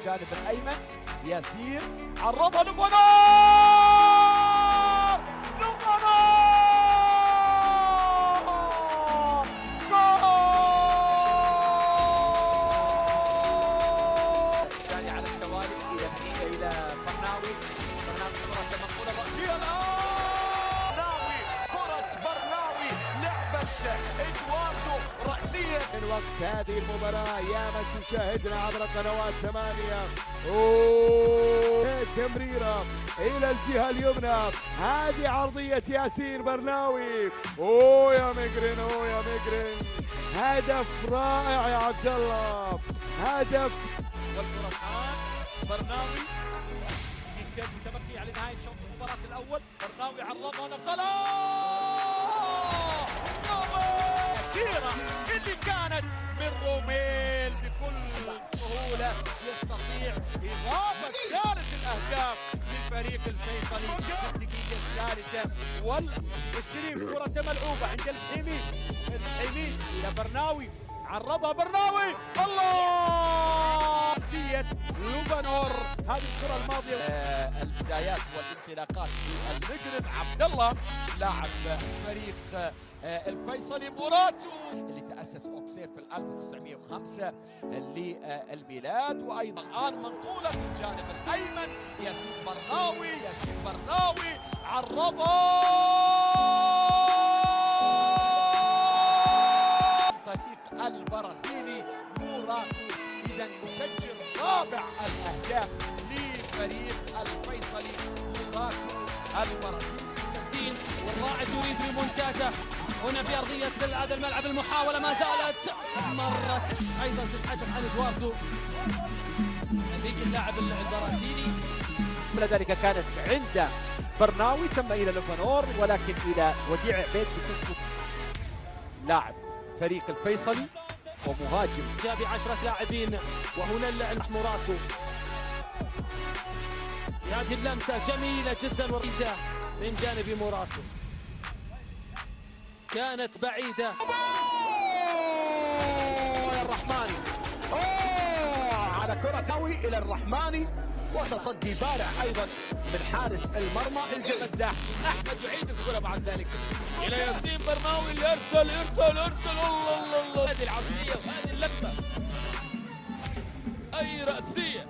الجانب الايمن. ياسين عرضها لبنار، الثاني على التوالي الى الحقيقه الى برناوي. كرة منقولة رأسية الآن، كرة برناوي لعبة إدواردو رأسية. من وقت هذه المباراة يا من تشاهدنا عبر قنوات 8. تمريرة إلى الجهة اليمنى، هذه عرضية ياسين برناوي. يا مجرن، يا مجرن، هدف رائع يا عبد الله، هدف. والكرة الآن برناوي متبقي على نهاية شوط المباراة الأول. برناوي عرضها نقلها كثيرة اللي كانت من روميل بكل سهولة يستطيع إضافة ثالث الأهداف للفريق الفيصلي في الدقيقة الثالثة. والشريف كرة ملعوبة عند الحميد إلى برناوي، عرضها برناوي، الله سيد لوبانور. هذه الكرة الماضية البدايات والانطلاقات في المجرد عبد الله لاعب فريق الفيصلي موراتو اللي تأسس أوكسير في 1905 للميلاد. وأيضا الآن منقولة في الجانب الأيمن، ياسين برناوي عرضها طريق البرازيلي موراتو، إذا يسجل رابع الأهداف لفريق الفيصلي موراتو البرازيلي. والراعد يريد ريمونتادا هنا في أرضية هذا الملعب. المحاولة ما زالت، مرت أيضا تتحدث عن إدواردو هذيك اللاعب البرازيلي. ذلك كانت عند برناوي، ثم إلى لوبانور، ولكن إلى وديع بيت لاعب فريق الفيصلي ومهاجم جاء ب10 لاعبين. وهنا موراتو هذه اللمسة جميلة جدا وريدة من جانب موراتو، كانت بعيدة. الرحماني على كرة قوي إلى الرحماني، وتصدي بارع أيضا من حارس المرمى الجمداح أحمد يعيد الكرة بعد ذلك إلى ياسين برناوي اللي يرسل الله. هذه العرضية وهذه اللمة، أي رأسية.